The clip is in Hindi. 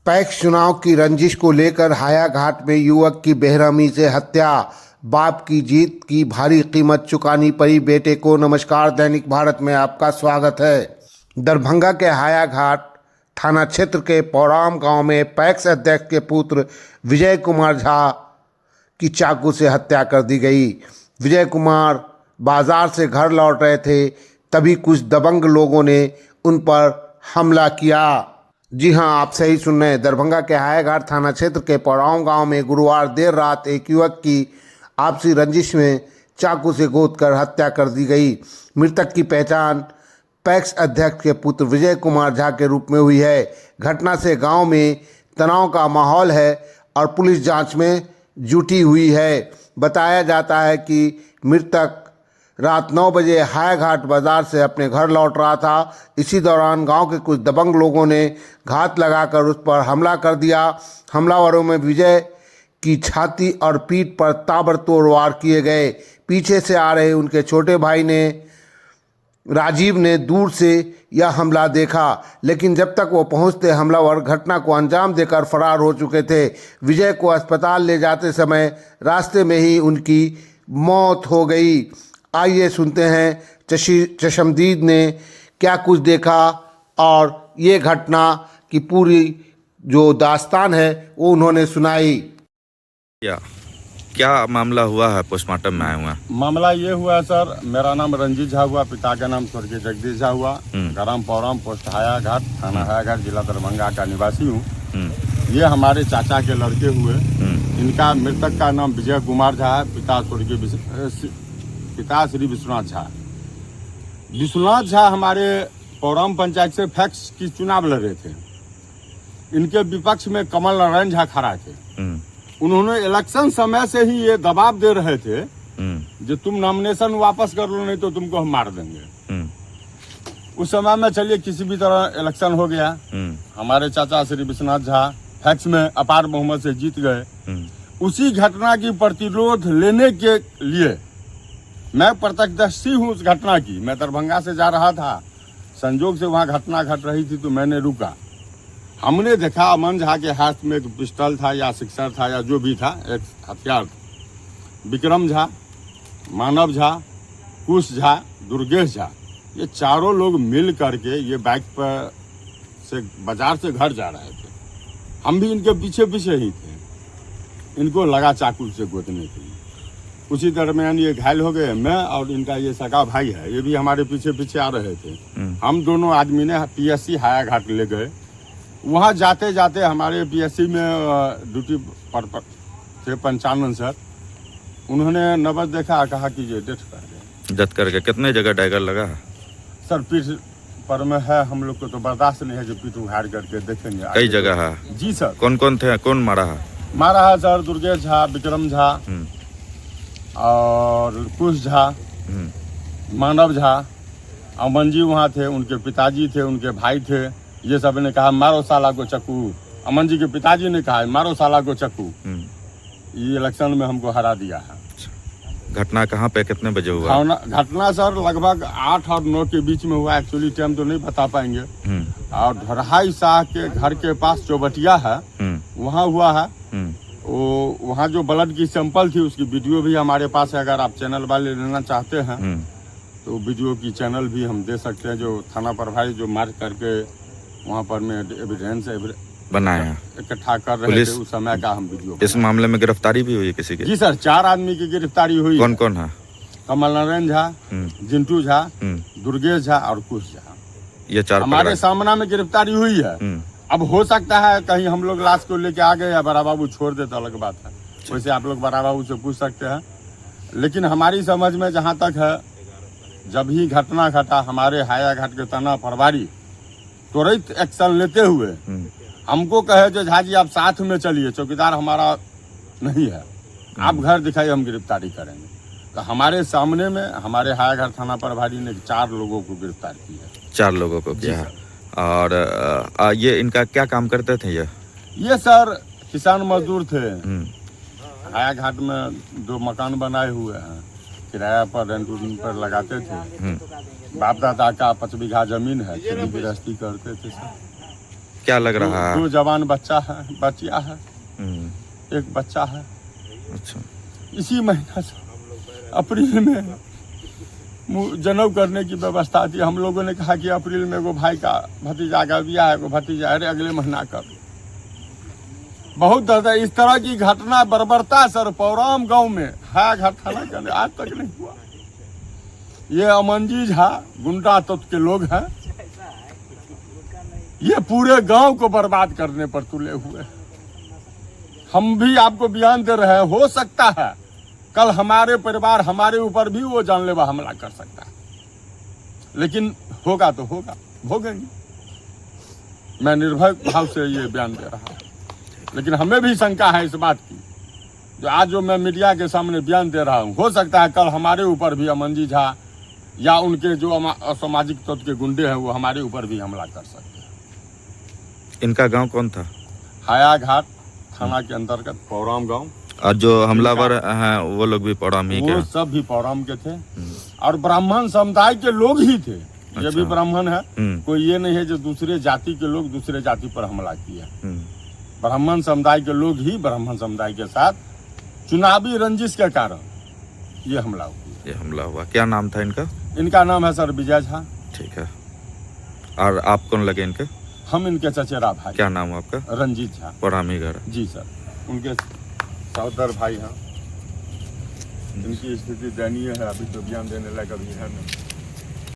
पैक्स चुनाव की रंजिश को लेकर हायाघाट में युवक की बेरहमी से हत्या, बाप की जीत की भारी कीमत चुकानी पड़ी बेटे को। नमस्कार, दैनिक भारत में आपका स्वागत है। दरभंगा के हायाघाट थाना क्षेत्र के पौराम गांव में पैक्स अध्यक्ष के पुत्र विजय कुमार झा की चाकू से हत्या कर दी गई। विजय कुमार बाजार से घर लौट रहे थे, तभी कुछ दबंग लोगों ने उन पर हमला किया। जी हां, आप सही सुन रहे हैं। दरभंगा के हायाघाट थाना क्षेत्र के पौराम गांव में गुरुवार देर रात एक युवक की आपसी रंजिश में चाकू से गोदकर हत्या कर दी गई। मृतक की पहचान पैक्स अध्यक्ष के पुत्र विजय कुमार झा के रूप में हुई है। घटना से गांव में तनाव का माहौल है और पुलिस जांच में जुटी हुई है। बताया जाता है कि मृतक रात 9 बजे हायाघाट बाजार से अपने घर लौट रहा था। इसी दौरान गांव के कुछ दबंग लोगों ने घात लगाकर उस पर हमला कर दिया। हमलावरों में विजय की छाती और पीठ पर ताबड़तोड़ वार किए गए। पीछे से आ रहे उनके छोटे भाई राजीव ने दूर से यह हमला देखा, लेकिन जब तक वो पहुंचते हमलावर घटना को अंजाम देकर फरार हो चुके थे। विजय को अस्पताल ले जाते समय रास्ते में ही उनकी मौत हो गई। आइए सुनते हैं चशमदीद ने क्या कुछ देखा और ये घटना की पूरी जो दास्तान है वो उन्होंने सुनाई। क्या मामला हुआ है? पोस्टमार्टम में आया हुआ मामला ये हुआ है सर, मेरा नाम रंजीत झा हुआ, पिता का नाम स्वर्गीय जगदीश झा हुआ, ग्राम पौराम, पोस्ट हायाघाट, थाना हायाघाट, जिला दरभंगा का निवासी हूँ। ये हमारे चाचा के लड़के हुए। इनका मृतक का नाम विजय कुमार झा है, पिता श्री विश्वनाथ झा। विश्वनाथ झा हमारे पौराम पंचायत से पैक्स की चुनाव लड़ रहे थे। इनके विपक्ष में कमल नारायण झा खड़ा थे। उन्होंने इलेक्शन समय से ही ये दबाव दे रहे थे जो तुम नॉमिनेशन वापस कर लो, नहीं तो तुमको हम मार देंगे। उस समय में चलिए किसी भी तरह इलेक्शन हो गया। हमारे चाचा श्री विश्वनाथ झा पैक्स में अपार बहुमत से जीत गए। उसी घटना की प्रतिरोध लेने के लिए मैं प्रत्यक्षदर्शी हूँ उस घटना की। मैं दरभंगा से जा रहा था, संजोग से वहाँ घटना घट रही थी तो मैंने रुका। हमने देखा अमन झा के हाथ में एक पिस्टल था या सिक्सर था या जो भी था, एक हथियार था। विक्रम झा, मानव झा, कुश झा, दुर्गेश झा, ये चारों लोग मिल करके ये बाइक पर से बाजार से घर जा रहे थे। हम भी इनके पीछे पीछे ही थे। इनको लगा चाकू से गोदने के लिए। उसी दरमियान ये घायल हो गए। मैं और इनका ये सगा भाई है, ये भी हमारे पीछे पीछे आ रहे थे। हम दोनों आदमी ने पीएससी हायाघाट ले गए। वहाँ जाते जाते हमारे पीएससी में ड्यूटी पर थे 55 सर। उन्होंने नबज देखा, कहा कि ये डेथ कर गए। डेथ करके कितने जगह डैगर लगा है? सर पीठ पर में है, हम लोग को तो बर्दाश्त नहीं है जो पीठ उघाड़ करके देखेंगे। कई जगह है? जी सर। कौन कौन थे? कौन मारा है? मारा है सर दुर्गेश झा, विक्रम झा और कुश झा, मानव झा। अमन जी वहाँ थे, उनके पिताजी थे, उनके भाई थे। ये सब ने कहा मारो साला को चक्कू। अमन जी के पिताजी ने कहा मारो साला को चक्कू। ये इलेक्शन में हमको हरा दिया है। घटना कहाँ पे कितने बजे हुआ? घटना सर लगभग 8 और 9 के बीच में हुआ। एक्चुअली टाइम तो नहीं बता पाएंगे। और ढरहाई शाह के घर के पास चौबटिया है, वहाँ हुआ है। वो वहाँ जो ब्लड की सैंपल थी उसकी वीडियो भी हमारे पास है। अगर आप चैनल वाले लेना चाहते हैं तो वीडियो की चैनल भी हम दे सकते हैं। जो थाना प्रभारी जो मार्क करके वहाँ पर में एविडेंस बनाया इकट्ठा कर रहे थे उस समय का हम वीडियो। इस मामले में गिरफ्तारी भी हुई है किसी की? जी सर, 4 आदमी की गिरफ्तारी हुई। कौन कौन है? कमल नारायण झा, जिंटू झा, दुर्गेश झा और कुश झा। ये 4 हमारे सामना में गिरफ्तारी हुई है। अब हो सकता है कहीं हम लोग लाश को लेके आ गए या बड़ा बाबू छोड़ देता, अलग बात है। वैसे आप लोग बड़ा बाबू से पूछ सकते हैं। लेकिन हमारी समझ में जहाँ तक है, जब ही घटना घटा हमारे हायाघाट के थाना प्रभारी त्वरित एक्शन लेते हुए हमको कहे जो झा जी आप साथ में चलिए, चौकीदार हमारा नहीं है, आप घर दिखाइए, हम गिरफ्तारी करेंगे। तो हमारे सामने में हमारे हायाघाट थाना प्रभारी ने 4 लोगों को गिरफ्तार किया। 4 लोगों को किया। और ये इनका क्या काम करते थे? ये सर किसान मजदूर थे। हायाघाट में 2 मकान बनाए हुए हैं, किराया पर रेंट पर लगाते थे। बाप दादा का 5 बीघा जमीन है, खेती गृहस्थी करते थे सर। क्या लग रहा है? दो जवान बच्चा है, बचिया है, हम्म, एक बच्चा है। अच्छा। इसी महीना से अप्रैल में जनेऊ करने की व्यवस्था थी। हम लोगों ने कहा कि अप्रैल में वो भाई का भतीजा का ब्याह है, वो भतीजा अरे अगले महीना कर। बहुत ज्यादा इस तरह की घटना बर्बरता सर पौराम गांव में है, घाट थाना के अंदर आज तक नहीं हुआ। ये अमनजी झा गुंडा तत्व के लोग हैं, ये पूरे गांव को बर्बाद करने पर तुले हुए हैं। हम भी आपको बयान दे रहे हैं, हो सकता है कल हमारे परिवार हमारे ऊपर भी वो जानलेवा हमला कर सकता है, लेकिन होगा तो होगा, भोगेंगे। मैं निर्भय भाव से ये बयान दे रहा हूं, लेकिन हमें भी शंका है इस बात की, जो आज जो मैं मीडिया के सामने बयान दे रहा हूं, हो सकता है कल हमारे ऊपर भी अमनजी झा या उनके जो असामाजिक तत्व के गुंडे हैं वो हमारे ऊपर भी हमला कर सकते हैं। इनका गांव कौन था? हायाघाट थाना के अंतर्गत पौराम गांव। और जो हमलावर हैं वो लोग भी पौरामी के? वो सब भी पौराम के थे और ब्राह्मण समुदाय के लोग ही थे। ये भी ब्राह्मण है, कोई ये नहीं है जो दूसरे जाति के लोग दूसरे जाति पर हमला किया। ब्राह्मण समुदाय के लोग ही ब्राह्मण समुदाय के साथ चुनावी रंजिश के कारण ये हमला हुआ। ये हमला हुआ। क्या नाम था इनका? इनका नाम है सर विजय झा। ठीक है। और आप कौन लगे इनके? हम इनके चचेरा भाई। क्या नाम है आपका? रंजीत झा। पौरामी घर? जी सर, उनके सहोदर भाई हैं। इनकी स्थिति दयनीय है, अभी तो बयान देने लायक अभी है नहीं।